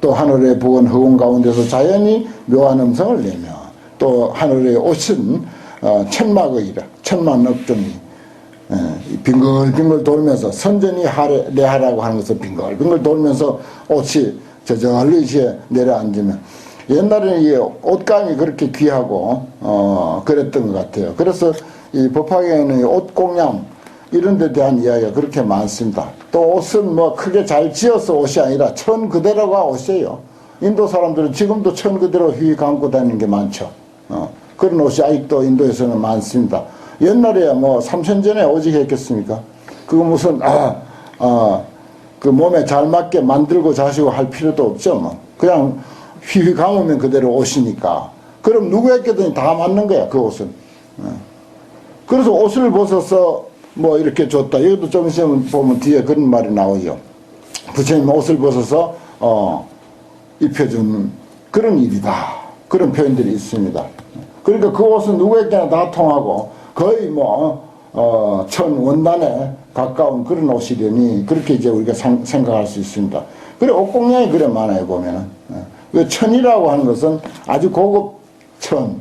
또 하늘의 부은 허공 가운데서 자연이 묘한 음성을 내며 또 하늘의 옷은 천막의이라 천만 억종이 빙글빙글 돌면서 선전이 내하라고 하는 것을 빙글빙글 돌면서 옷이 저절로 이제 내려앉으면 옛날에는 이 옷감이 그렇게 귀하고 그랬던 것 같아요. 그래서 이 법화경에는 옷공양 이런 데 대한 이야기가 그렇게 많습니다. 또 옷은 뭐 크게 잘 지어서 옷이 아니라 천 그대로가 옷이에요. 인도 사람들은 지금도 천 그대로 휘 감고 다니는 게 많죠. 그런 옷이 아직도 인도에서는 많습니다. 옛날에 뭐 3천 전에 오직 했겠습니까? 그거 무슨 그 몸에 잘 맞게 만들고 자시고 할 필요도 없죠. 뭐 그냥 휘휘 감으면 그대로 옷이니까. 그럼 누구에게든 다 맞는 거야 그 옷은. 그래서 옷을 벗어서 뭐 이렇게 줬다. 이것도 좀 있으면 보면 뒤에 그런 말이 나오죠. 부처님 옷을 벗어서 입혀준 그런 일이다. 그런 표현들이 있습니다. 그러니까 그 옷은 누구에게나 다 통하고 거의 뭐 천원단에 가까운 그런 옷이려니 그렇게 이제 우리가 생각할 수 있습니다. 그래 옷공양이 그래 많아요 보면은. 천이라고 하는 것은 아주 고급 천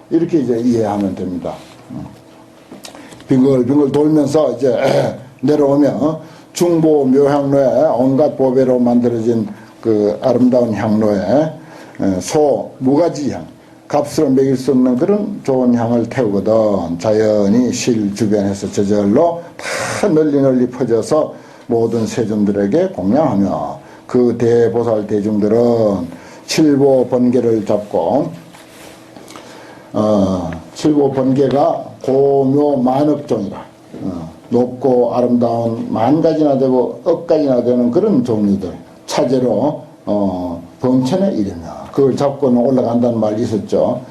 이렇게 이제 이해하면 됩니다. 빙글빙글 돌면서 이제 내려오면 중보 묘향로에 온갖 보배로 만들어진 그 아름다운 향로에 무가지 향, 값으로 매길 수 없는 그런 좋은 향을 태우거든 자연히 실 주변에서 저절로 다 널리 퍼져서 모든 세존들에게 공양하며 그 대보살 대중들은 칠보 번개를 잡고 칠보 번개가 고묘 만억종이라 높고 아름다운 만 가지나 되고 억 가지나 되는 그런 종류들 차제로 범천에 이르며 그걸 잡고는 올라간다는 말이 있었죠.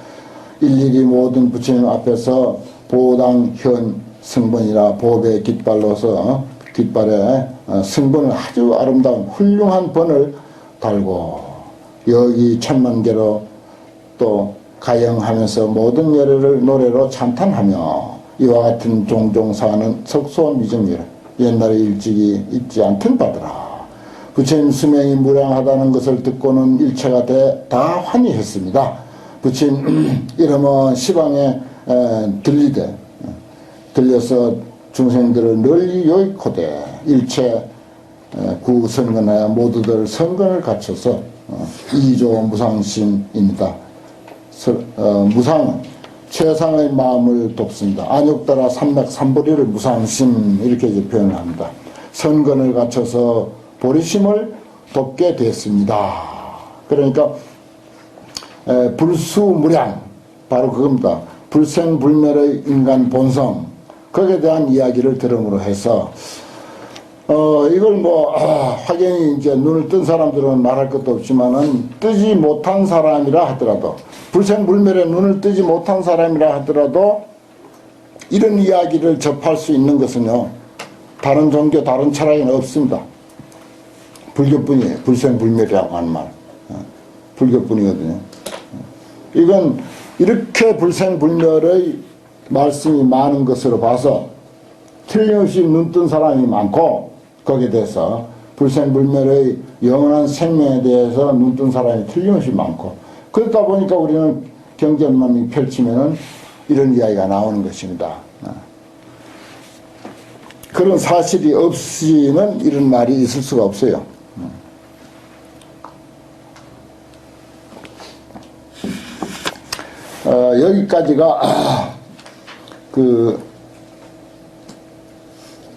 일일이 모든 부처님 앞에서 보당 현 승번이라 보배 깃발로서 깃발에 승번을 아주 아름다운 훌륭한 번을 달고 여기 천만 개로 또 가영하면서 모든 예를 노래로 찬탄하며 이와 같은 종종사는 석소원 위정이라 옛날에 일찍이 잊지 않던 바더라. 부처님 수명이 무량하다는 것을 듣고는 일체가 다 환희했습니다. 부처님 이러면 시방에 들려서 중생들을 널리 요익호되 일체 구선근하여 모두들 선근을 갖춰서 이조 무상심입니다. 무상은 최상의 마음을 돕습니다. 안욕따라 삼맥삼보리를 무상심 이렇게 이제 표현을 합니다. 선근을 갖춰서 보리심을 돕게 됐습니다. 그러니까 불수무량 바로 그겁니다. 불생불멸의 인간 본성 거기에 대한 이야기를 들음으로 해서 이걸 뭐 확연히 이제 눈을 뜬 사람들은 말할 것도 없지만은 뜨지 못한 사람이라 하더라도 불생불멸에 눈을 뜨지 못한 사람이라 하더라도 이런 이야기를 접할 수 있는 것은요 다른 종교 다른 철학에는 없습니다. 불교뿐이에요. 불생불멸이라고 하는 말 불교뿐이거든요. 이건 이렇게 불생불멸의 말씀이 많은 것으로 봐서 틀림없이 눈뜬 사람이 많고 거기에 대해서 불생불멸의 영원한 생명에 대해서 눈뜬 사람이 틀림없이 많고 그러다 보니까 우리는 경전만 펼치면은 이런 이야기가 나오는 것입니다. 그런 사실이 없이는 이런 말이 있을 수가 없어요. 여기까지가 그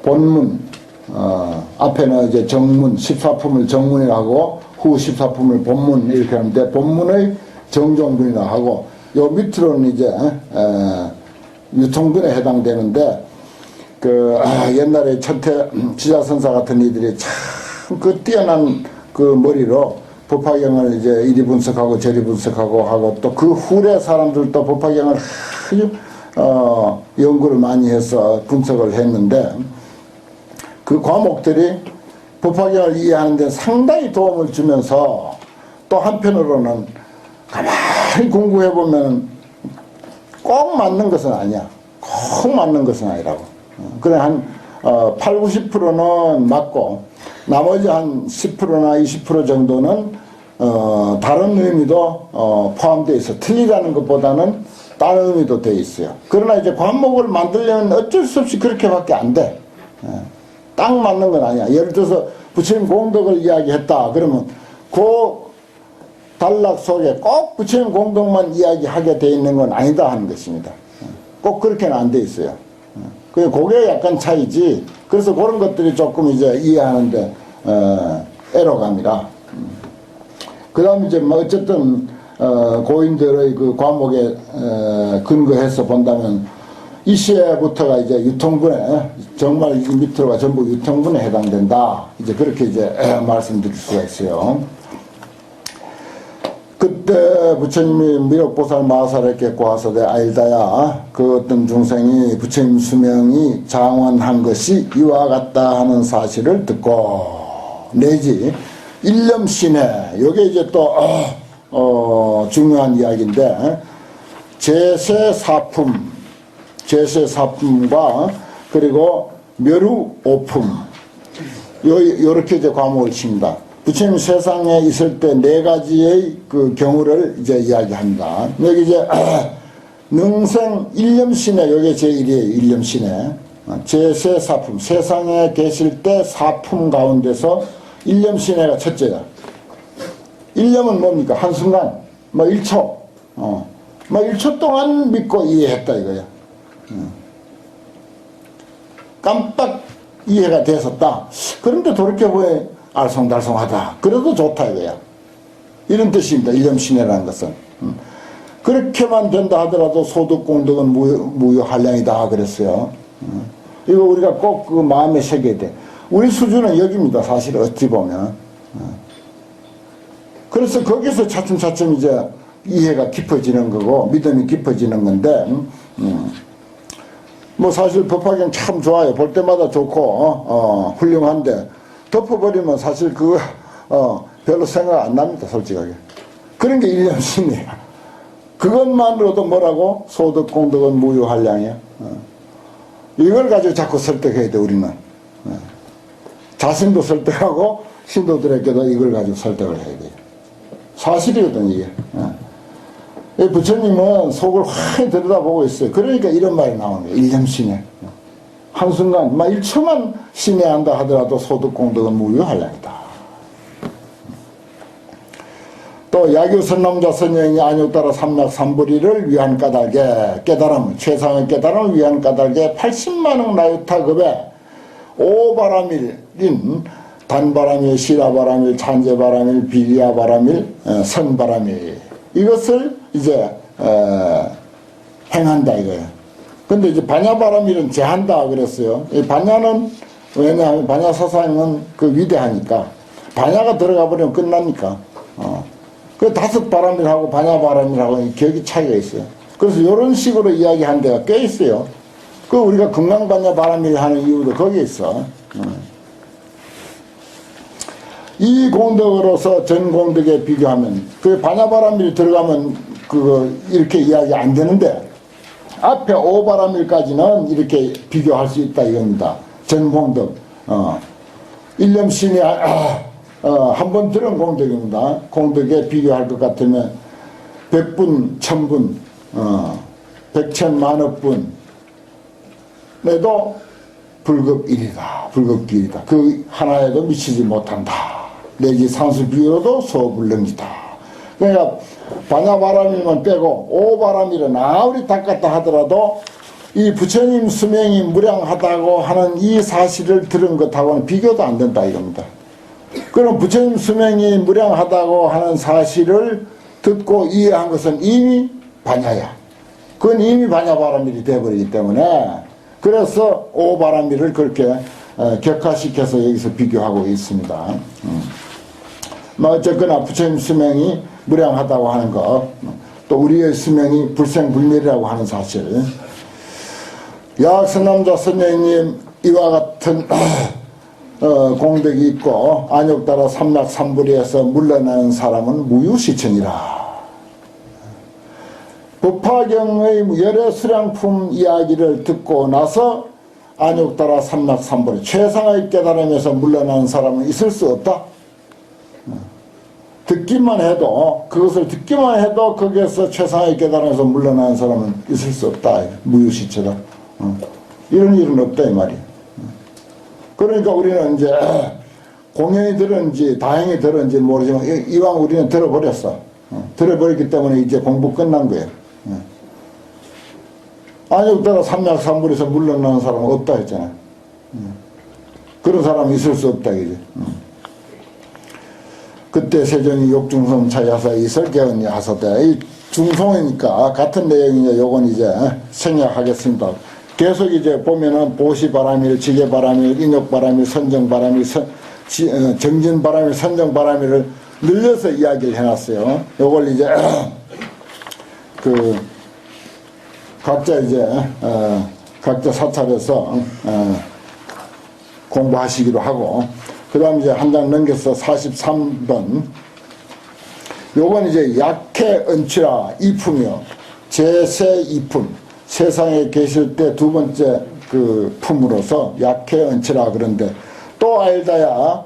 본문 앞에는 이제 정문 14품을 정문이라고 후 14품을 본문 이렇게 하는데 본문의 정종분이라 하고 요 밑으로는 이제 유통분에 해당되는데 그 옛날에 천태 지자선사 같은 이들이 참 그 뛰어난 그 머리로 법화경을 이제 이리 분석하고 저리 분석하고 하고 또 그 후래 사람들도 법화경을 아주 연구를 많이 해서 분석을 했는데 그 과목들이 법화경을 이해하는 데 상당히 도움을 주면서 또 한편으로는 가만히 공부해 보면 꼭 맞는 것은 아니야. 꼭 맞는 것은 아니라고. 그래 한 8, 90%는 맞고 나머지 한 10%나 20% 정도는 다른 의미도 포함되어 있어. 틀리다는 것보다는 다른 의미도 되어 있어요. 그러나 이제 관목을 만들려면 어쩔 수 없이 그렇게밖에 안 돼. 딱 맞는 건 아니야. 예를 들어서 부처님 공덕을 이야기했다. 그러면 그 단락 속에 꼭 부처님 공덕만 이야기하게 되어 있는 건 아니다 하는 것입니다. 꼭 그렇게는 안 돼 있어요. 그게 약간 차이지. 그래서 그런 것들이 조금 이제 이해하는데 애로감이라. 그 다음에 이제 뭐 어쨌든 고인들의 그 과목에 근거해서 본다면 이 시에부터가 이제 유통분해, 정말 이 밑으로가 전부 유통분해에 해당된다. 이제 그렇게 이제 말씀드릴 수가 있어요. 그때 부처님이 미륵보살 마하사를 깼고 하소되 아일다야, 그 어떤 중생이 부처님 수명이 장원한 것이 이와 같다 하는 사실을 듣고, 내지 일념신해, 요게 이제 또 중요한 이야기인데, 제세사품과 그리고 멸우오품, 요렇게 이제 과목을 칩니다. 부처님 세상에 있을 때 네 가지의 그 경우를 이제 이야기합니다. 여기 이제 능생 일념신해, 요게 제1이에요. 일념신해. 제세사품, 세상에 계실 때 사품 가운데서 일념신해가 첫째야. 일념은 뭡니까? 한순간, 뭐 1초, 뭐 1초 동안 믿고 이해했다 이거야. 깜빡 이해가 됐었다. 그런데 돌이켜보니 알쏭달쏭하다. 그래도 좋다 이거야. 이런 뜻입니다. 일념신해라는 것은. 그렇게만 된다 하더라도 소득공덕은 무효한량이다 그랬어요. 이거 우리가 꼭 그 마음에 새겨야 돼. 우리 수준은 여기입니다. 사실 어찌 보면. 그래서 거기서 차츰차츰 이제 이해가 깊어지는 거고 믿음이 깊어지는 건데 뭐 사실 법화경 참 좋아요. 볼 때마다 좋고 훌륭한데 덮어버리면 사실 그거 별로 생각 안 납니다. 솔직하게. 그런 게 일념신이야. 그것만으로도 뭐라고? 소득공덕은 무효한량이야. 이걸 가지고 자꾸 설득해야 돼 우리는. 자신도 설득하고 신도들에게도 이걸 가지고 설득을 해야 돼. 사실이거든 이게. 부처님은 속을 환히 들여다보고 있어요. 그러니까 이런 말이 나오는 거예요. 일념신해. 한순간 막 1초만 신뢰한다 하더라도 소득공덕은 무효한량이다. 또 야규선남자 선영이 안욕따라 삼락삼불이를 위한 까닭에 깨달음, 최상의 깨달음을 위한 까닭에 80만억 나유타급에 오바라밀인 단바라밀, 시라바라밀, 찬제바라밀, 비리아바라밀, 선바라밀 이것을 이제 행한다 이거예요. 근데 이제 반야바라밀은 제한다 그랬어요. 이 반야는 왜냐하면 반야 사상은 그 위대하니까 반야가 들어가 버리면 끝나니까. 그 5바라밀하고 반야바라밀하고 격이 차이가 있어요. 그래서 이런 식으로 이야기한 데가 꽤 있어요. 그 우리가 금강반야바라밀 하는 이유도 거기에 있어. 이 공덕으로서 전 공덕에 비교하면 그 반야바라밀이 들어가면 그거 이렇게 이야기 안 되는데 앞에 5바라밀까지는 이렇게 비교할 수 있다 이겁니다. 전 공덕. 일념신이 한 번 들은 공덕입니다. 공덕에 비교할 것 같으면 100분, 1000분, 100천만억 분에도 불급일이다. 불급기이다. 그 하나에도 미치지 못한다. 내지 상수 비유로도 소불능이다. 그러니까 반야바라밀만 빼고 오바라밀은 아무리 닦았다 하더라도 이 부처님 수명이 무량하다고 하는 이 사실을 들은 것하고는 비교도 안 된다 이겁니다. 그럼 부처님 수명이 무량하다고 하는 사실을 듣고 이해한 것은 이미 반야야. 그건 이미 반야바라밀이 되어버리기 때문에 그래서 오바라밀을 그렇게 격화시켜서 여기서 비교하고 있습니다. 뭐 어쨌거나 부처님 수명이 무량하다고 하는 것, 또 우리의 수명이 불생불멸이라고 하는 사실. 야학선남자 선녀님 이와 같은 공덕이 있고 안욕따라 삼락삼불이에서 물러나는 사람은 무유시천이라. 법화경의 열애수량품 이야기를 듣고 나서 안욕따라 삼락삼불 최상의 깨달음에서 물러나는 사람은 있을 수 없다. 듣기만 해도, 그것을 듣기만 해도 거기에서 최상의 깨달음에서 물러나는 사람은 있을 수 없다. 무유시처다. 이런 일은 없다 이 말이야. 그러니까 우리는 이제 공연이 들었는지 다행히 들었는지 모르지만 이왕 우리는 들어버렸어. 들어버렸기 때문에 이제 공부 끝난 거예요. 아니었다가 삼약삼불에서 물러나는 사람은 없다 했잖아. 그런 사람이 있을 수 없다 이제. 그때 세종이 욕중성 차야사 이설개언이 하사대. 이 중송이니까 같은 내용이냐 요건 이제 생략하겠습니다. 계속 이제 보면은 보시바람일, 지게바람일, 인욕바람일, 선정바람일, 정진바람일, 선정바람일을 늘려서 이야기를 해놨어요. 요걸 이제 그 각자 이제 각자 사찰에서 공부하시기로 하고, 그 다음 이제 한 장 넘겨서 43번. 요건 이제 약해 은취라 이품이요. 제세 이품. 세상에 계실 때 두 번째 그 품으로서 약해 은취라 그런데 또 알다야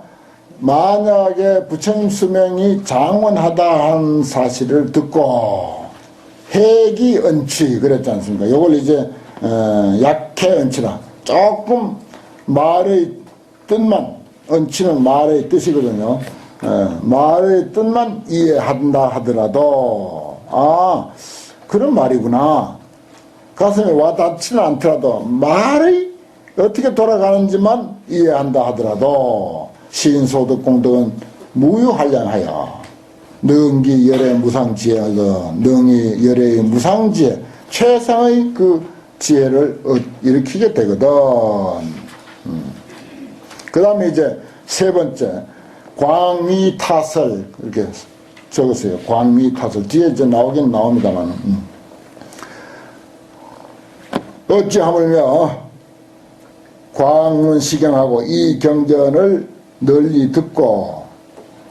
만약에 부처님 수명이 장원하다 한 사실을 듣고 해기 은취 그랬지 않습니까? 요걸 이제 약해 은취라. 조금 말의 뜻만, 은취는 말의 뜻이거든요. 말의 뜻만 이해한다 하더라도 그런 말이구나. 가슴에 와닿지는 않더라도 말이 어떻게 돌아가는지만 이해한다 하더라도 시인소득공덕은 무유한량하여 능기 열의 무상지혜, 능이 열의 무상지혜 최상의 그 지혜를 일으키게 되거든. 그 다음에 이제 세 번째 광미타설 이렇게 적었어요. 광미타설 뒤에 이제 나오긴 나옵니다만 어찌하물며 광문시경하고 이 경전을 널리 듣고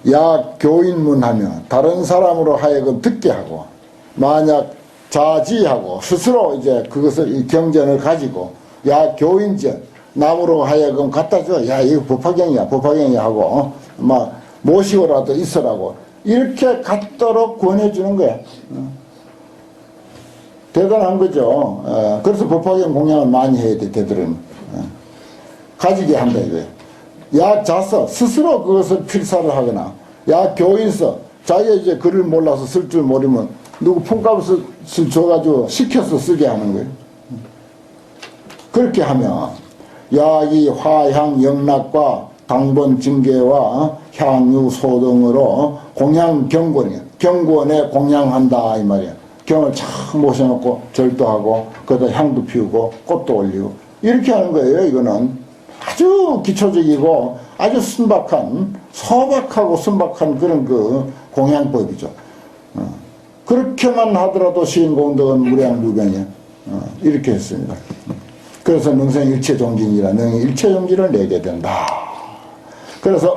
약교인문하며 다른 사람으로 하여금 듣게 하고 만약 자지하고 스스로 이제 그것을 이 경전을 가지고 약교인전 남으로 하여금 갖다 줘. 야 이거 법화경이야 하고 막 모시고라도 있으라고 이렇게 갖도록 권해주는 거야. 대단한 거죠. 그래서 법화경 공양을 많이 해야 돼. 되도록 가지게 한다 이거예요. 야 자서 스스로 그것을 필사를 하거나 야 교인서 자기가 이제 글을 몰라서 쓸 줄 모르면 누구 품값을 줘가지고 시켜서 쓰게 하는 거예요. 그렇게 하면 야이 화향 영락과 당번 징계와 향유 소등으로 공양 경권이야. 경권에 공양한다 이 말이야. 경을 착 모셔놓고 절도하고 거기다 향도 피우고 꽃도 올리고 이렇게 하는 거예요. 이거는 아주 기초적이고 아주 순박한 소박하고 순박한 그런 그 공양법이죠. 그렇게만 하더라도 시인공덕은 무량무변이야. 이렇게 했습니다. 그래서 능생일체종진이라 능일체종진을 내게 된다. 그래서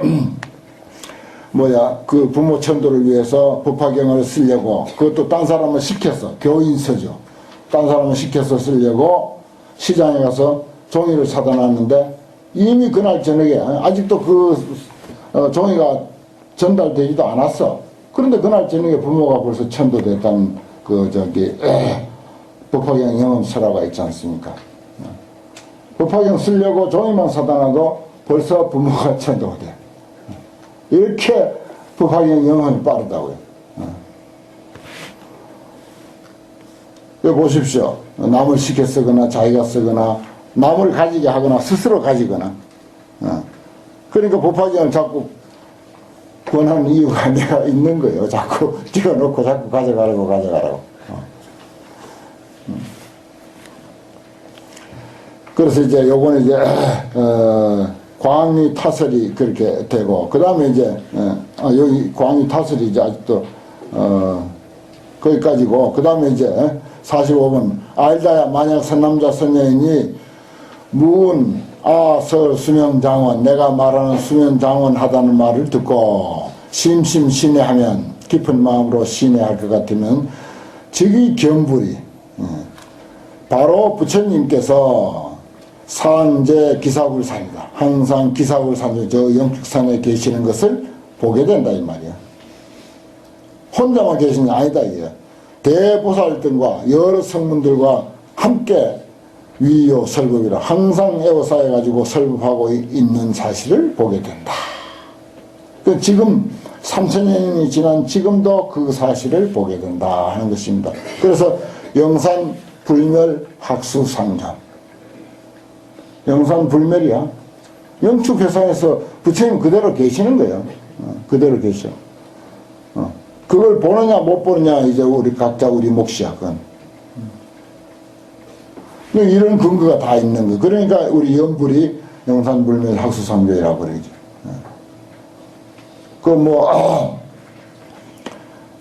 그 부모 천도를 위해서 법화경을 쓰려고 그것도 딴 사람을 시켜서 교인서죠. 딴 사람을 시켜서 쓰려고 시장에 가서 종이를 사다 놨는데 이미 그날 저녁에 아직도 그 종이가 전달되지도 않았어. 그런데 그날 저녁에 부모가 벌써 천도됐다는 법화경 영업서라가 있지 않습니까? 법화경 쓰려고 종이만 사다 놔도 벌써 부모가 천도가 돼. 이렇게 법화경 영업이 빠르다고요. 여기 보십시오. 남을 시켜 쓰거나 자기가 쓰거나 남을 가지게 하거나 스스로 가지거나 그러니까 법화경을 자꾸 권하는 이유가 내가 있는 거예요. 자꾸 찍어놓고 자꾸 가져가라고 그래서 이제 요번에 이제 광리 타설이 그렇게 되고 그 다음에 이제 여기 광리 타설이 이제 아직도 거기까지고 그 다음에 이제 45번 알다야 만약 선남자 선녀인이 무은 설 수명장원 내가 말하는 수명장원 하다는 말을 듣고 심심신해하면 깊은 마음으로 신해할 것 같으면 즉이 경불이 바로 부처님께서 산제 기사불산이다. 항상 기사불산 저 영축산에 계시는 것을 보게 된다 이 말이야. 혼자만 계신 게 아니다 이게. 대보살등과 여러 성문들과 함께 위요 설법이라 항상 에워싸여 가지고 설법하고 있는 사실을 보게 된다. 지금 3000년이 지난 지금도 그 사실을 보게 된다 하는 것입니다. 그래서 영산 불멸 학수상전. 영산 불멸이야. 영축회상에서 부처님 그대로 계시는 거예요. 그대로 계셔. 그걸 보느냐 못 보느냐 이제 우리 각자 우리 몫이야. 그건. 이런 근거가 다 있는 거. 그러니까 우리 연불이 영산불멸 학수상조이라고 그러죠.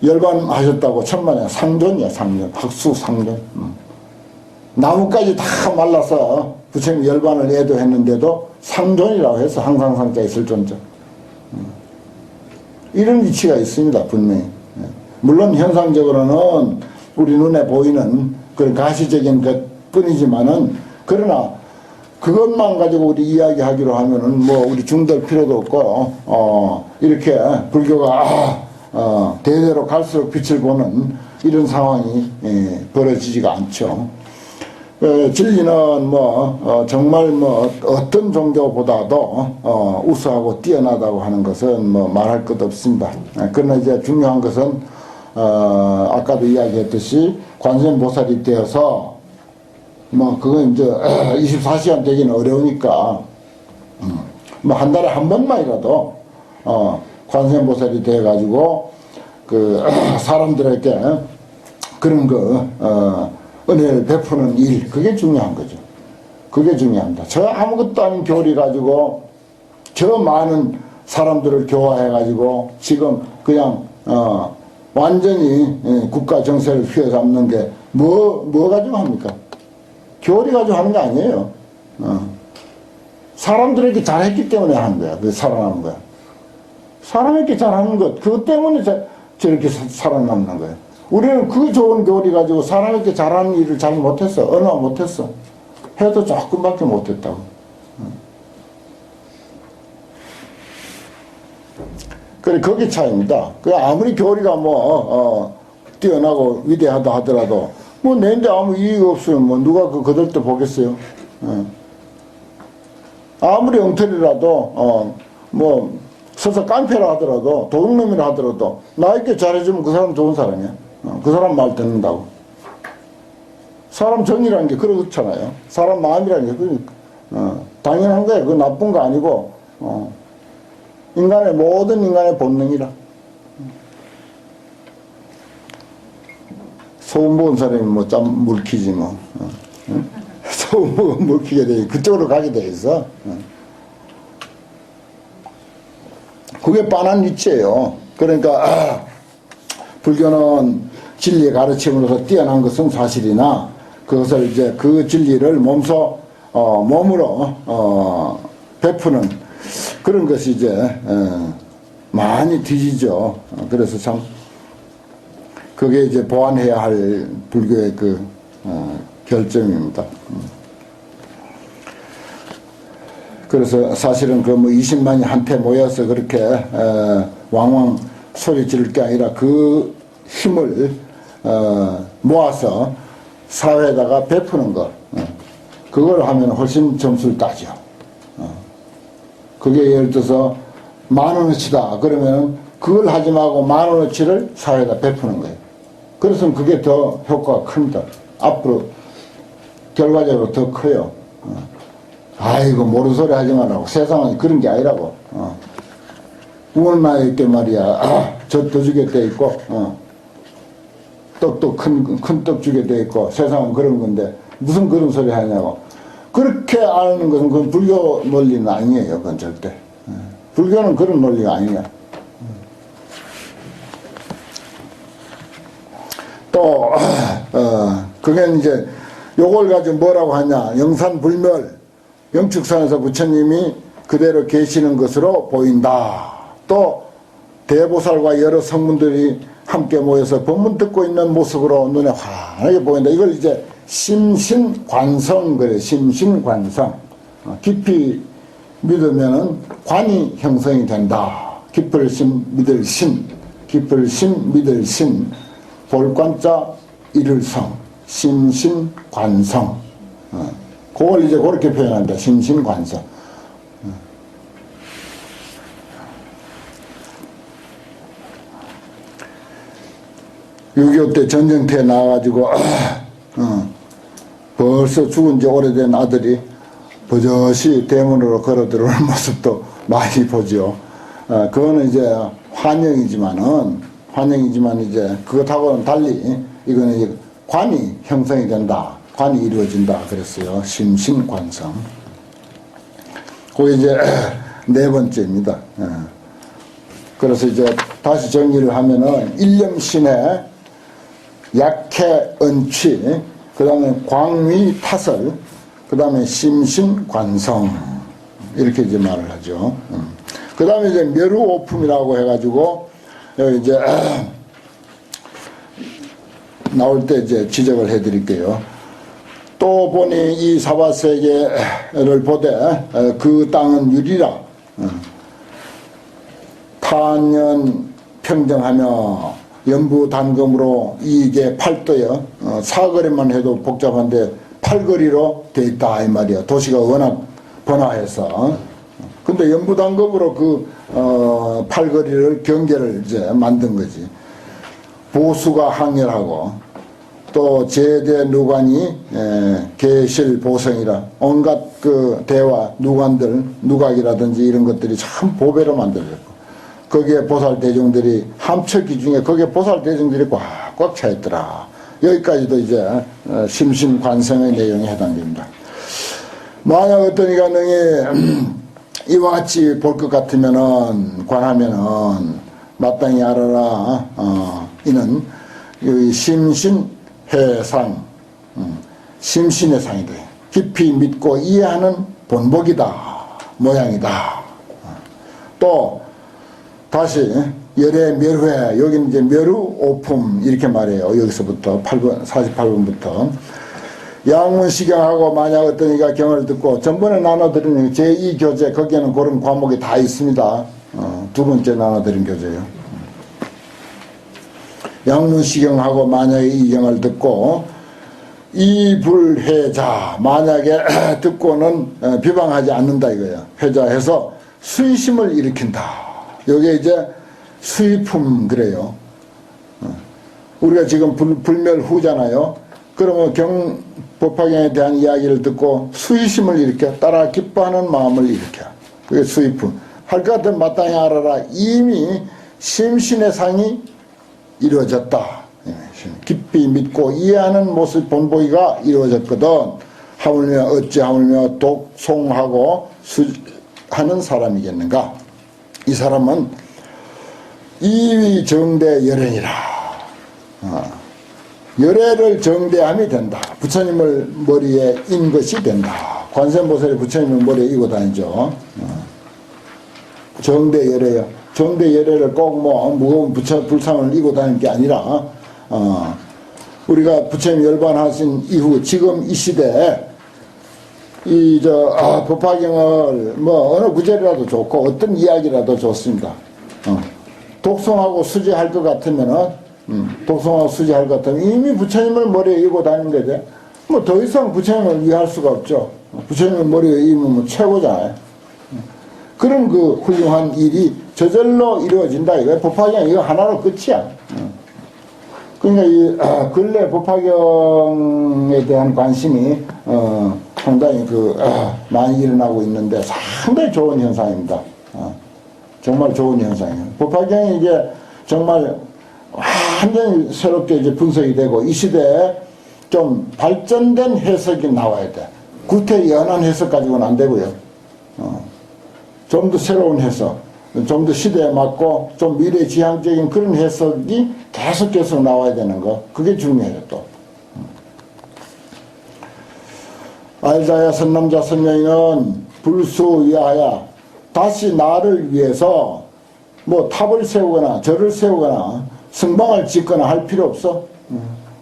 열반하셨다고 천만에 상존이야, 상존. 학수상존. 나무까지 다 말라서 부처님 열반을 애도했는데도 상존이라고 해서 항상 상자에 있을 존재. 이런 이치가 있습니다, 분명히. 물론 현상적으로는 우리 눈에 보이는 그런 가시적인 것 뿐이지만은, 그러나 그것만 가지고 우리 이야기하기로 하면은 우리 중들 필요도 없고, 이렇게 불교가 대대로 갈수록 빛을 보는 이런 상황이 벌어지지가 않죠. 진리는 정말 어떤 종교보다도 우수하고 뛰어나다고 하는 것은 말할 것 없습니다. 그러나 이제 중요한 것은 아까도 이야기했듯이 관세음보살이 되어서 그건 이제 24시간 되기는 어려우니까 한 달에 한 번만이라도 관세음보살이 되어 가지고 그 사람들에게 그런 은혜를 베푸는 일, 그게 중요한 거죠. 그게 중요합니다. 저 아무것도 아닌 교리 가지고 저 많은 사람들을 교화해 가지고 지금 그냥 완전히 국가 정세를 휘어잡는 게 뭐 가지고 합니까? 교리 가지고 하는 게 아니에요. 사람들에게 잘했기 때문에 하는 거야. 그게 살아나는 거야. 사람에게 잘하는 것, 그것 때문에 저렇게 살아남는 거예요. 우리는 그 좋은 교리 가지고 사람에게 잘하는 일을 잘 못했어. 얼마 못했어. 해도 조금밖에 못했다고. 그래, 거기 차이입니다. 아무리 교리가 뛰어나고 위대하다 하더라도, 내인데 아무 이익 없으면 누가 그들 때 보겠어요. 아무리 엉터리라도, 서서 깡패라 하더라도, 도둑놈이라 하더라도, 나에게 잘해주면 그 사람 좋은 사람이야. 그 사람 말 듣는다고. 사람 정이라는 게 그렇잖아요. 사람 마음이라는 게 당연한 거예요. 그거 나쁜 거 아니고, 모든 인간의 본능이라. 소금 먹은 사람이 짬 물키지 소금 먹으면 물키게 돼. 그쪽으로 가게 돼 있어. 그게 빤한 이치예요. 그러니까 불교는 진리의 가르침으로서 뛰어난 것은 사실이나 그것을 이제 그 진리를 몸으로 베푸는 그런 것이 이제 많이 뒤지죠. 그래서 참 그게 이제 보완해야 할 불교의 결점입니다. 그래서 사실은 20만이 한테 모여서 그렇게 왕왕 소리 지를 게 아니라 그 힘을 모아서 사회에다가 베푸는 것, 그걸 하면 훨씬 점수를 따죠. 그게 예를 들어서 10,000원어치다 그러면 그걸 하지 말고 10,000원어치를 사회에다 베푸는 거예요. 그래서 그게 더 효과가 큽니다. 앞으로 결과적으로 더 커요. 아이고 모르는 소리 하지 말라고. 세상은 그런 게 아니라고. 얼마나 있게 말이야. 젖도 주게 돼 있고 떡도 큰 떡 주게 돼 있고 세상은 그런 건데 무슨 그런 소리 하냐고. 그렇게 아는 것은 그건 불교 논리는 아니에요. 그건 절대. 불교는 그런 논리가 아니야. 또 그게 이제 요걸 가지고 뭐라고 하냐. 영산불멸, 영축산에서 부처님이 그대로 계시는 것으로 보인다. 또 대보살과 여러 성문들이 함께 모여서 법문 듣고 있는 모습으로 눈에 환하게 보인다. 이걸 이제 심신관성 그래. 심신관성. 깊이 믿으면은 관이 형성이 된다. 깊을 심 믿을 심. 깊을 심, 믿을 심, 볼관자 이를 성, 심신관성. 그걸 이제 그렇게 표현한다. 심신관성. 6.25 때 전쟁터에 나와가지고 벌써 죽은 지 오래된 아들이 버젓이 대문으로 걸어 들어오는 모습도 많이 보죠. 그거는 이제 환영이지만 이제 그것하고는 달리 이거는 이제 관이 형성이 된다. 관이 이루어진다. 그랬어요. 심신관성. 그게 이제 네 번째입니다. 그래서 이제 다시 정리를 하면은 일념신의 약해 은취, 그 다음에 광위 타설, 그 다음에 심신관성, 이렇게 이제 말을 하죠. 그 다음에 이제 멸우오품이라고 해가지고, 여기 이제, 나올 때 이제 지적을 해 드릴게요. 또 보니 이 사바세계를 보되, 그 땅은 유리라, 탄연 평정하며, 연부단검으로 이게 팔도요. 사거리만 해도 복잡한데 팔거리로 돼 있다 이 말이야. 도시가 워낙 번화해서. 근데 연부단검으로 그 팔거리를 경계를 이제 만든 거지. 보수가 항열하고 또 제대 누관이 계실 보성이라 온갖 그 대화 누관들 누각이라든지 이런 것들이 참 보배로 만들어졌고. 거기에 보살대중들이 함척기 중에 거기에 보살대중들이 꽉꽉 차 있더라. 여기까지도 이제 심신관성의 내용에 해당됩니다. 만약 어떤 이가 능히 이와 같이 볼 것 같으면은 관하면은 마땅히 알아라. 이는 심신해상, 심신의 상이 돼. 깊이 믿고 이해하는 본복이다, 모양이다. 또 다시 열의 멸회, 여기는 이제 멸우오품 이렇게 말해요. 여기서부터 8번 48번부터 양문시경하고 만약 어떤 이가 경을 듣고 전번에 나눠드린 제2교재 거기에는 그런 과목이 다 있습니다. 두 번째 나눠드린 교재예요. 양문시경하고 만약에 이 경을 듣고 이불회자 만약에 듣고는 비방하지 않는다 이거예요. 회자해서 수의심을 일으킨다. 여기에 이제 수의품 그래요. 우리가 지금 불멸후잖아요. 그러면 법화경에 대한 이야기를 듣고 수의심을 일으켜 따라 기뻐하는 마음을 일으켜. 그게 수의품. 할 것 같으면 마땅히 알아라. 이미 심신의 상이 이루어졌다. 깊이 믿고 이해하는 모습 본보기가 이루어졌거든. 하물며 어찌 하물며 독송하고 하는 사람이겠는가. 이 사람은 이위 정대 열애니라. 열애를 정대함이 된다. 부처님을 머리에 인 것이 된다. 관세음보살이 부처님을 머리에 이고 다니죠. 정대 열애요. 정대 열애를 꼭 뭐 무거운 불상을 이고 다니는 게 아니라 우리가 부처님 열반하신 이후 지금 이 시대에 법화경을 뭐 어느 구절이라도 좋고 어떤 이야기라도 좋습니다. 독송하고 수지할 것 같으면은 독송하고 수지할 것 같으면 이미 부처님을 머리에 이고 다니는 거지. 뭐 더 이상 부처님을 위할 수가 없죠. 부처님을 머리에 이면 뭐 최고잖아요. 그런 그 훌륭한 일이 저절로 이루어진다 이거야. 법화경 이거 하나로 끝이야. 그러니까 이 근래 법화경에 대한 관심이 상당히 많이 일어나고 있는데 상당히 좋은 현상입니다. 정말 좋은 현상이에요. 법화경이 이제 정말 완전히 새롭게 이제 분석이 되고 이 시대에 좀 발전된 해석이 나와야 돼. 구태 연한 해석 가지고는 안 되고요. 좀 더 새로운 해석, 좀 더 시대에 맞고 좀 미래지향적인 그런 해석이 계속 나와야 되는 거. 그게 중요해요 또. 알자야 선남자 선명이는 불수위하여 다시 나를 위해서 뭐 탑을 세우거나 절을 세우거나 성방을 짓거나 할 필요 없어.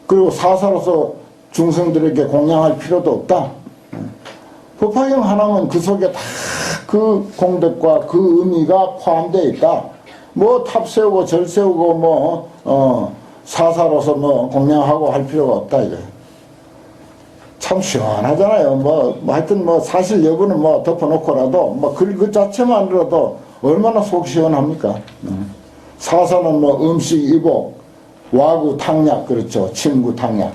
그리고 사사로서 중생들에게 공양할 필요도 없다. 법화경 하나면 그 속에 다 그 공덕과 그 의미가 포함되어 있다. 뭐 탑 세우고 절 세우고 뭐 사사로서 뭐 공양하고 할 필요가 없다 이거. 참 시원하잖아요. 뭐 하여튼 뭐 사실 여부는 뭐 덮어놓고라도 뭐 그 자체만으로도 얼마나 속 시원합니까? 사사는 뭐 음식, 이복, 와구, 탕약, 그렇죠. 침구, 탕약.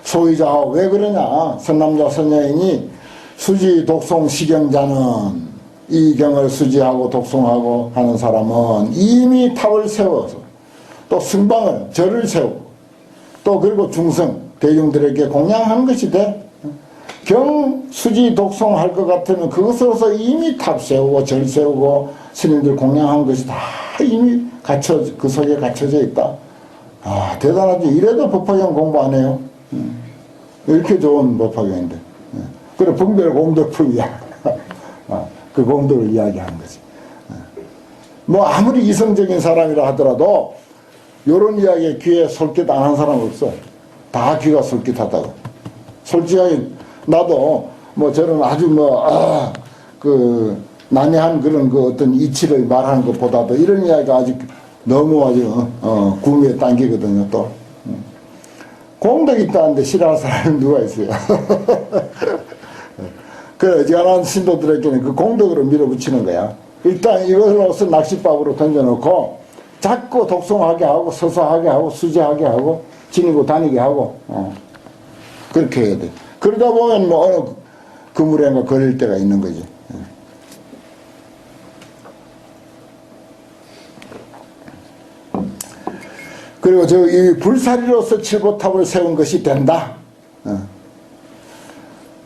소위자, 왜 그러냐? 선남자, 선여인이 수지, 독송, 시경자는 이 경을 수지하고 독송하고 하는 사람은 이미 탑을 세워서 또 승방을, 절을 세우고 또 그리고 중성, 대중들에게 공양한 것이 돼. 경, 수지, 독송할 것 같으면 그것으로서 이미 탑 세우고 절 세우고 스님들 공양한 것이 다 이미 그 속에 갖춰져 있다. 아, 대단하지. 이래도 법화경 공부 안 해요. 이렇게 좋은 법화경인데. 그래, 분별 공덕품이야. 그 공덕을 이야기하는 거지. 뭐, 아무리 이성적인 사람이라 하더라도, 요런 이야기에 귀에 솔깃 안 한 사람 없어. 다 귀가 솔깃하다고. 솔직하게, 나도, 뭐, 저는 아주 난해한 그런 그 어떤 이치를 말하는 것보다도 이런 이야기가 아직 너무 아주, 구미에 당기거든요, 또. 공덕 있다는데 싫어할 사람이 누가 있어요. 그 어지간한 신도들에게는 그 공덕으로 밀어붙이는 거야. 일단 이것으로서 낚싯밥으로 던져놓고 자꾸 독송하게 하고 서서하게 하고 수지하게 하고 지니고 다니게 하고 그렇게 해야 돼. 그러다 보면 뭐 어느 그물에가 걸릴 때가 있는 거지. 그리고 이 불사리로서 칠보탑을 세운 것이 된다.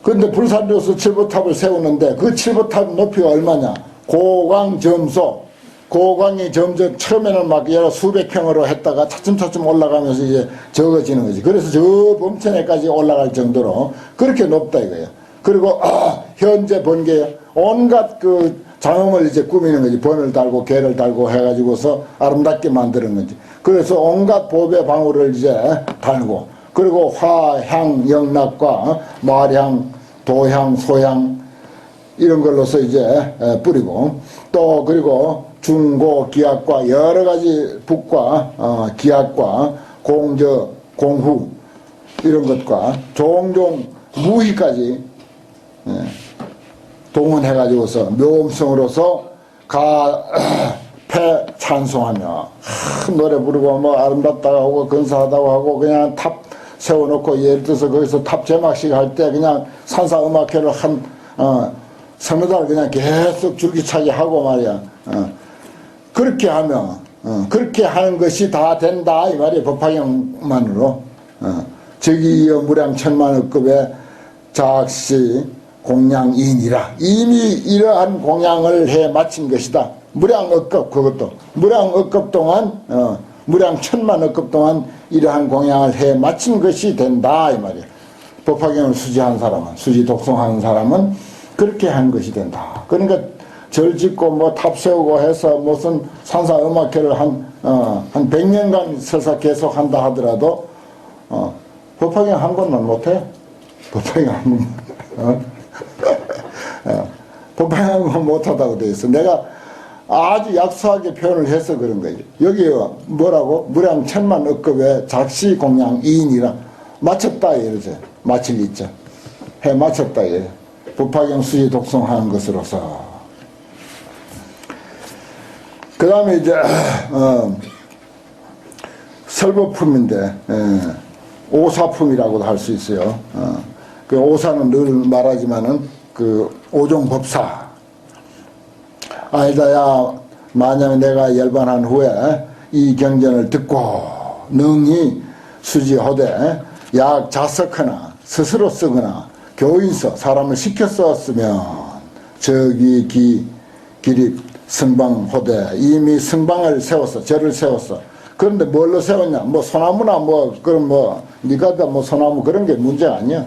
그런데 불사리로서 칠보탑을 세우는데 그 칠보탑 높이가 얼마냐? 고광점소. 고광이 점점 처음에는 막 여러 수백 평으로 했다가 차츰차츰 올라가면서 이제 적어지는 거지. 그래서 저 범천에까지 올라갈 정도로 그렇게 높다 이거예요. 그리고 현재 번개 온갖 그 장엄을 이제 꾸미는 거지. 번을 달고 개를 달고 해가지고서 아름답게 만드는 거지. 그래서 온갖 보배 방울을 이제 달고 그리고 화, 향, 영락과 말향, 도향, 소향 이런 걸로서 이제 뿌리고 또 그리고 중고 기약과 여러 가지 북과 기약과 공저, 공후 이런 것과 종종 무희까지 동원해가지고서 묘음성으로서 폐 찬송하며 노래 부르고 뭐 아름답다고 하고 근사하다고 하고 그냥 탑 세워놓고 예를 들어서 거기서 탑 제막식 할 때 그냥 산사음악회를 한 서너 달 그냥 계속 줄기차게 하고 말이야. 그렇게 하면 그렇게 하는 것이 다 된다 이 말이야. 법화경만으로. 저기여 무량 천만억급의 작시 공양인이라 이미 이러한 공양을 해 마친 것이다. 무량억급 그것도 무량억급 동안 무량 천만억급 동안 이러한 공양을 해 마친 것이 된다 이 말이야. 법화경을 수지한 사람은 수지 독송하는 사람은 그렇게 한 것이 된다. 그러니까 절 짓고 뭐 탑 세우고 해서 무슨 산사음악회를 한 100년간 설사 계속 한다 하더라도 법화경 한 권만 못해. 법화경 한 권만 법화경 못하다고 돼 있어. 내가 아주 약소하게 표현을 해서 그런 거지. 여기 뭐라고? 무량 천만 억급의 작시 공양 이인이라 마쳤다 이러죠. 마칠 있죠. 해 마쳤다 이래. 법화경 수지 독송하는 것으로서. 그 다음에 이제 설법품인데 오사품이라고도 할 수 있어요. 그 오사는 늘 말하지만은 그 오종법사. 아니다, 만약에 내가 열반한 후에 이 경전을 듣고 능히 수지하되 약 자석하나 스스로 쓰거나 교인서 사람을 시켜 썼으면 저기 기립 승방호대 이미 승방을 세웠어. 절을 세웠어. 그런데 뭘로 세웠냐? 뭐 소나무나 뭐 그런 뭐 네가 다 뭐 소나무 그런 게 문제가 아니야.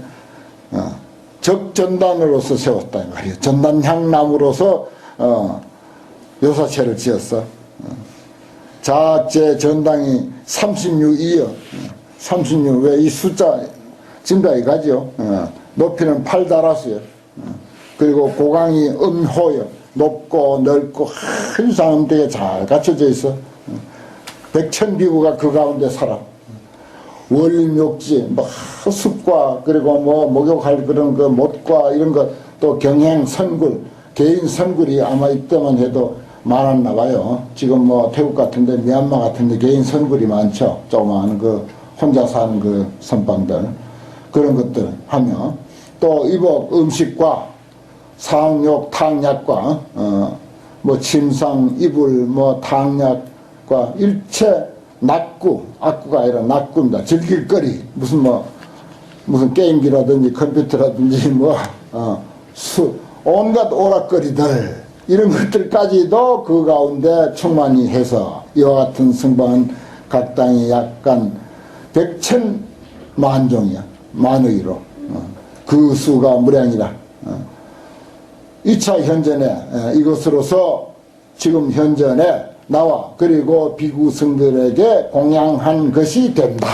적전단으로서 세웠다 이 말이야. 전단향나무로서 요사체를 지었어. 자제 전당이 36이여. 36 왜 이 숫자 지금까지 가죠. 높이는 8다라스요. 그리고 고강이 음호여. 높고 넓고 한상 되게 잘 갖춰져 있어. 백천비구가 그 가운데 살아. 월묘지, 뭐 숲과 그리고 뭐 목욕할 그런 그 못과 이런 것, 또 경행 선굴, 개인 선굴이 아마 이때만 해도 많았나 봐요. 지금 뭐 태국 같은데 미얀마 같은데 개인 선굴이 많죠. 조그마한 그 혼자 사는 그 선방들, 그런 것들 하며, 또 이복 음식과 상욕 탕약과 뭐 침상 이불 뭐 탕약과 일체 낙구, 악구가 아니라 낙구입니다. 즐길거리, 무슨 게임기라든지 컴퓨터라든지 온갖 오락거리들, 이런 것들까지도 그 가운데 충만히 해서 이와 같은 승방은 각 땅이 약간 백천만종이야. 만의로. 그 수가 무량이라. 2차 현전에 이것으로서 지금 현전에 나와 그리고 비구승들에게 공양한 것이 된다.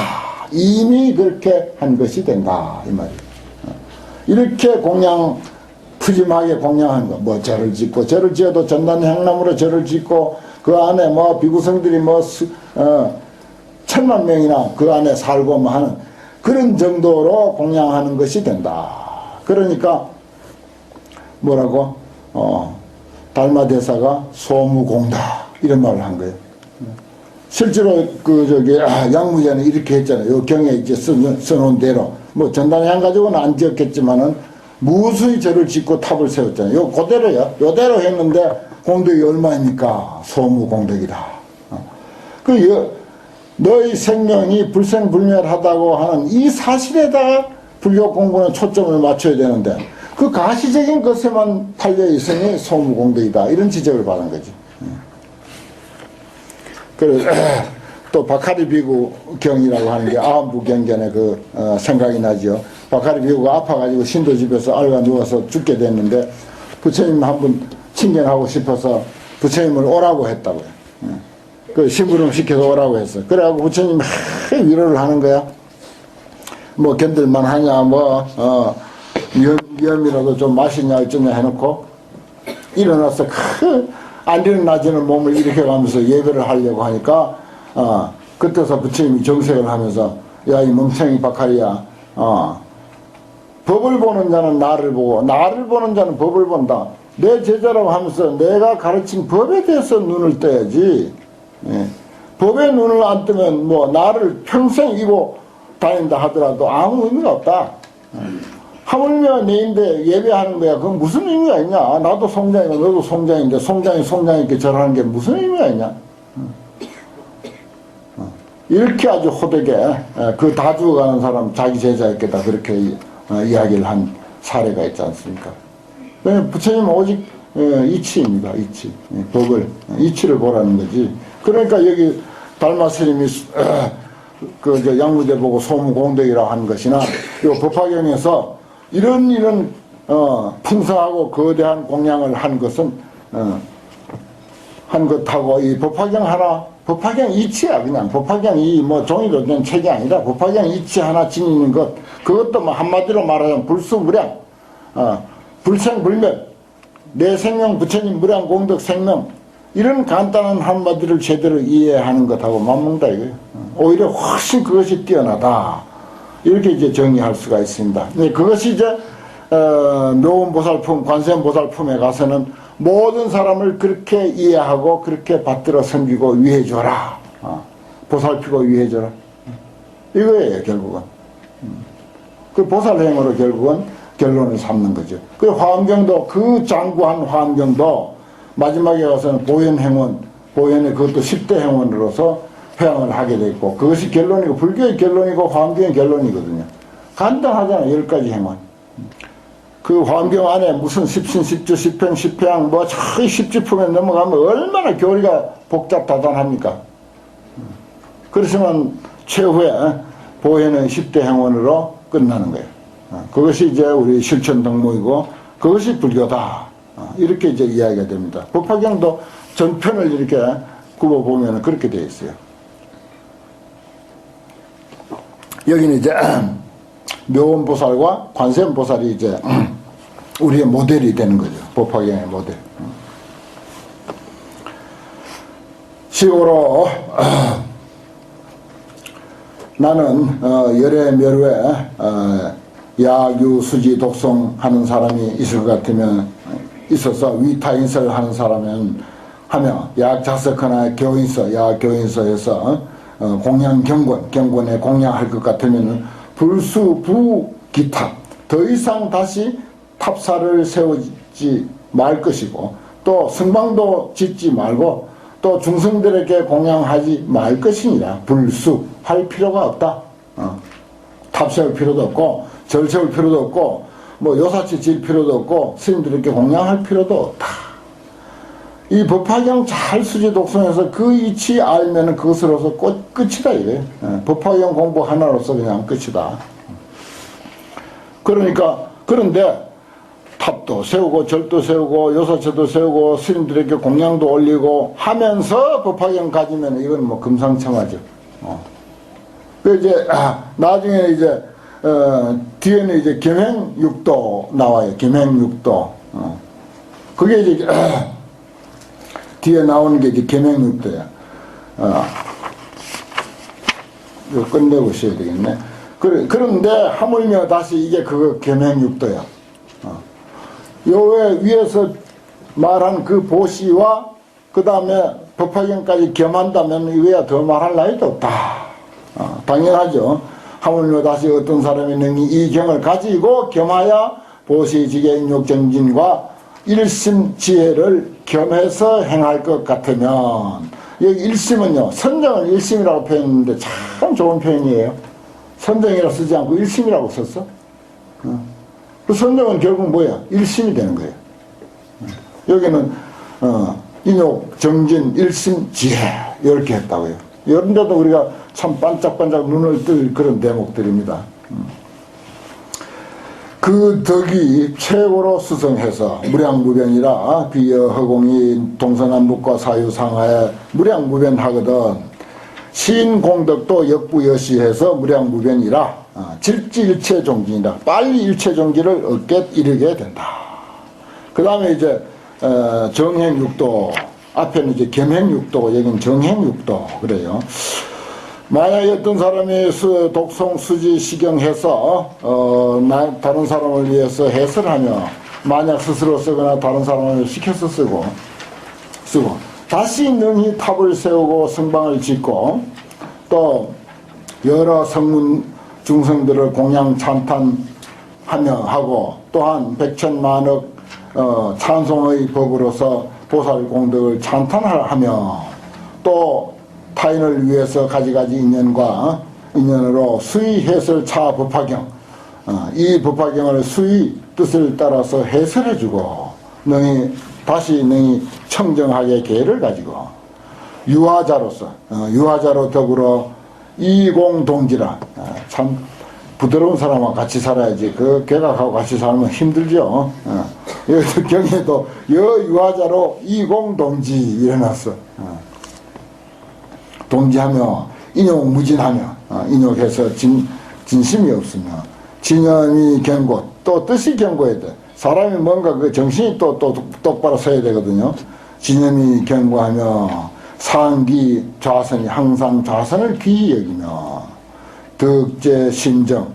이미 그렇게 한 것이 된다 이 말이에요. 이렇게 푸짐하게 공양한 거, 뭐 절을 짓고, 절을 지어도 전단향나무로 절을 짓고 그 안에 뭐 비구성들이 천만 명이나 그 안에 살고 뭐 하는 그런 정도로 공양하는 것이 된다. 그러니까 뭐라고 달마대사가 소무공다 이런 말을 한 거예요. 실제로 양무제는 이렇게 했잖아요. 요 경에 이제 써놓은 대로 뭐 전단향 가지고는 안 지었겠지만은 무수히 절을 짓고 탑을 세웠잖아요. 요 그대로요. 요대로 했는데 공덕이 얼마입니까? 소무공덕이다. 너의 생명이 불생불멸하다고 하는 이 사실에다가 불교 공부는 초점을 맞춰야 되는데 그 가시적인 것에만 달려 있으니 소무공덕이다. 이런 지적을 받은 거지. 또 바카리 비구 경이라고 하는 게 아함부경전에 생각이 나죠. 바카리 비구가 아파가지고 신도집에서 앓아 누워서 죽게 됐는데 부처님 한번 친견하고 싶어서 부처님을 오라고 했다고요. 그 심부름 시켜서 오라고 했어. 그래갖고 부처님이 위로를 하는 거야. 뭐 견딜만 하냐, 위험이라도 좀 마시냐 어쩌냐 해놓고 일어나서 안 일어나지는 몸을 일으켜가면서 예배를 하려고 하니까 그때서 부처님이 정색을 하면서 야, 이 멍청이 바카리야, 법을 보는 자는 나를 보고 나를 보는 자는 법을 본다. 내 제자라고 하면서 내가 가르친 법에 대해서 눈을 떠야지. 법에 눈을 안 뜨면 나를 평생 이고 다닌다 하더라도 아무 의미가 없다. 하물며 내인데 예배하는 거야. 그건 무슨 의미가 있냐. 나도 송장이고 너도 송장인데 송장이 송장이께 절하는 게 무슨 의미가 있냐. 이렇게 아주 호되게 다 죽어가는 사람 자기 제자에게다 그렇게 이야기를 한 사례가 있지 않습니까? 부처님은 오직 이치입니다. 이치. 법을 이치를 보라는 거지. 그러니까 여기 달마 스님이 양무제 보고 소무공덕이라고 하는 것이나 이 법화경에서 이런 풍성하고 거대한 공양을 한 것은 한 것하고 이 법화경 하나, 법화경 이치야. 그냥 법화경이 종이로 된 책이 아니라 법화경 이치 하나 지니는 것, 그것도 한마디로 말하자면 불수무량, 불생불멸, 내 생명 부처님 무량 공덕 생명, 이런 간단한 한마디를 제대로 이해하는 것하고 맞먹는다 이거예요. 오히려 훨씬 그것이 뛰어나다. 이렇게 이제 정의할 수가 있습니다. 그것이 이제 묘원보살품, 관세음보살품에 가서는 모든 사람을 그렇게 이해하고 그렇게 받들어 섬기고 위해줘라. 보살피고 위해줘라. 이거예요, 결국은. 그 보살행으로 결국은 결론을 삼는 거죠. 그 화엄경도, 그 장구한 화엄경도 마지막에 가서는 보현행원, 보현의 그것도 10대 행원으로서 회양을 하게 됐고, 그것이 결론이고, 불교의 결론이고, 화엄경의 결론이거든요. 간단하잖아요, 10가지 행원. 그 화엄경 안에 무슨 십신, 십주, 십행, 십회양, 저희 십지품에 넘어가면 얼마나 교리가 복잡다단합니까? 그렇지만 최후에 보현의 10대 행원으로 끝나는 거예요. 그것이 이제 우리 실천 덕목이고, 그것이 불교다. 이렇게 이제 이야기가 됩니다. 법화경도 전편을 이렇게 굽어보면 그렇게 되어 있어요. 여기는 이제 묘원보살과 관세음보살이 이제 우리의 모델이 되는 거죠. 법화경의 모델. 식으로 나는 열의 멸후에 야유 수지 독송 하는 사람이 있을 것 같으면 있어서 위타인설 하는 사람은 하며 약자석하나 교인서 야교인서에서 공양 경건에 공양할 것 같으면 불수부기탑 더 이상 다시 탑사를 세우지 말 것이고 또 성방도 짓지 말고 또 중생들에게 공양하지 말 것이니라. 불수할 필요가 없다. 탑 세울 필요도 없고 절 세울 필요도 없고 뭐 요사치 질 필요도 없고 스님들에게 공양할 필요도 없다. 이 법화경 잘 수지 독송해서 그 이치 알면은 그것으로서 끝이다 이거예요. 법화경 공부 하나로서 그냥 끝이다. 그러니까 그런데 탑도 세우고 절도 세우고 요사처도 세우고 스님들에게 공양도 올리고 하면서 법화경 가지면 이건 뭐 금상첨화죠. 그 이제 나중에 이제 뒤에는 이제 겸행육도 나와요. 겸행육도. 그게 이제 뒤에 나오는 게 이제 겸행육도야. 이거 끝내고 있어야 되겠네. 그런데 하물며 다시 이게 그거 겸행육도야. 요 위에서 말한 그 보시와 그 다음에 법화경까지 겸한다면 이거야 더 말할 나위도 없다. 당연하죠. 하물며 다시 어떤 사람이 능히 이 경을 가지고 겸하여 보시지계 인욕정진과 일심지혜를 겸해서 행할 것 같으면 여기 일심은요 선정을 일심이라고 표현했는데 참 좋은 표현이에요. 선정이라고 쓰지 않고 일심이라고 썼어. 그 선정은 결국 뭐야? 일심이 되는 거예요. 여기는 인욕, 정진, 일심, 지혜 이렇게 했다고요. 이런 데도 우리가 참 반짝반짝 눈을 뜰 그런 대목들입니다. 그 덕이 최고로 수성해서 무량무변이라 비여 허공이 동서남북과 사유상하에 무량무변하거든 시인공덕도 역부여시해서 무량무변이라 질지일체종진이다. 빨리 일체종지를 얻게 이르게 된다. 그 다음에 이제 정행육도 앞에는 이제 겸행육도 여기는 정행육도 그래요. 만약에 어떤 사람이 독송 수지 시경해서 다른 사람을 위해서 해설하며 만약 스스로 쓰거나 다른 사람을 시켜서 쓰고 다시 능히 탑을 세우고 성방을 짓고 또 여러 성문 중성들을 공양 찬탄하며 하고 또한 백천만억 찬송의 법으로서 보살 공덕을 찬탄하며 또 타인을 위해서 가지가지 인연으로 수의 해설 차 법화경 이 법화경을 수의 뜻을 따라서 해설해주고 다시 능히 청정하게 계를 가지고 유화자로 더불어 이공동지라 참 부드러운 사람과 같이 살아야지 그 개각하고 같이 살면 힘들죠. 여기서 경에도 여유화자로 이공동지 일어났어. 동지하며 인욕무진하며 인욕해서 진심이 없으며 진연이 경고 또 뜻이 경고해야 돼. 사람이 뭔가 그 정신이 또 똑바로 서야 되거든요. 진연이 경고하며 상기 좌선이 항상 좌선을 귀히 여기며 덕제 신정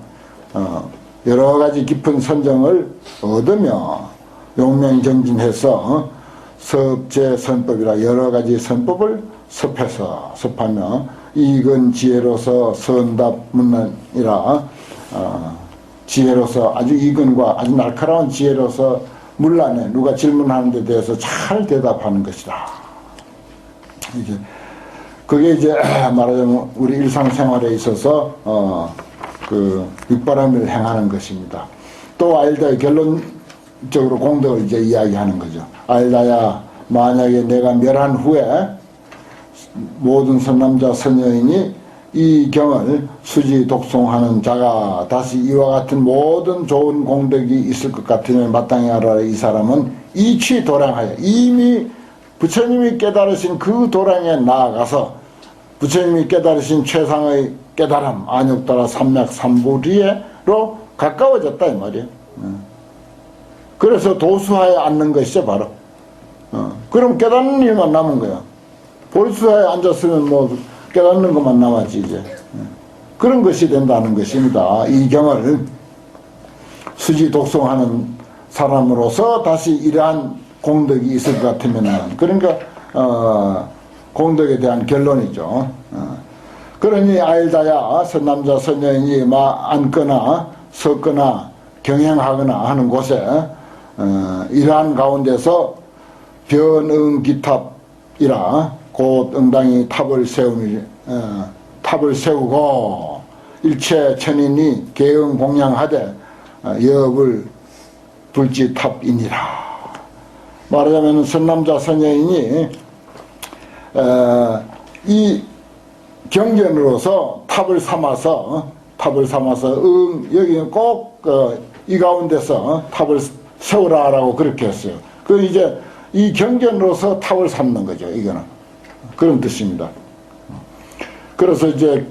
여러 가지 깊은 선정을 얻으며 용맹정진해서 섭제 선법이라 여러 가지 선법을 섭하며 이익은 지혜로서 선답문란이라 지혜로서 아주 이근과 아주 날카로운 지혜로서 문란에 누가 질문하는 데 대해서 잘 대답하는 것이다. 이제 그게 이제 말하자면 우리 일상생활에 있어서 그 육바람을 행하는 것입니다. 또 아일다의 결론적으로 공덕을 이제 이야기하는 거죠. 아일다야 만약에 내가 멸한 후에 모든 선남자 선여인이 이 경을 수지 독송하는 자가 다시 이와 같은 모든 좋은 공덕이 있을 것 같으면 마땅히 알아라. 이 사람은 이취 도량하여 이미 부처님이 깨달으신 그 도량에 나아가서 부처님이 깨달으신 최상의 깨달음 안욕따라 삼맥 삼부리에로 가까워졌다 이 말이에요. 그래서 도수하에 앉는 것이죠 바로. 그럼 깨닫는 일만 남은 거야. 보리수사에 앉았으면 뭐 깨닫는 것만 남았지 이제. 그런 것이 된다는 것입니다. 이 경을 수지 독송하는 사람으로서 다시 이러한 공덕이 있을 것 같으면은, 그러니까 공덕에 대한 결론이죠. 그러니 알다야 선남자 선여인이 앉거나 섰거나 경행하거나 하는 곳에 이러한 가운데서 변응기탑이라 곧 응당히 탑을 세우고 일체 천인이 계응 공양하되 여업을 불지탑이니라. 말하자면 선남자 선여인이 이 경전으로서 탑을 삼아서 여기는 꼭 이 가운데서 탑을 세우라라고 그렇게 했어요. 그 이제 이 경전으로서 탑을 삼는 거죠. 이거는 그런 뜻입니다. 그래서 이제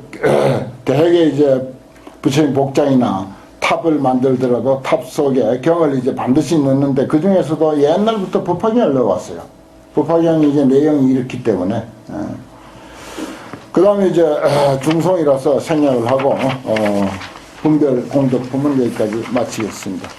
대개 이제 부처님 복장이나 탑을 만들더라도 탑 속에 경을 이제 반드시 넣는데, 그 중에서도 옛날부터 법화경을 넣어왔어요. 법화경이 이제 내용이 이렇기 때문에. 그 다음에 이제 중송이라서 생략을 하고 분별 공덕품은 여기까지 마치겠습니다.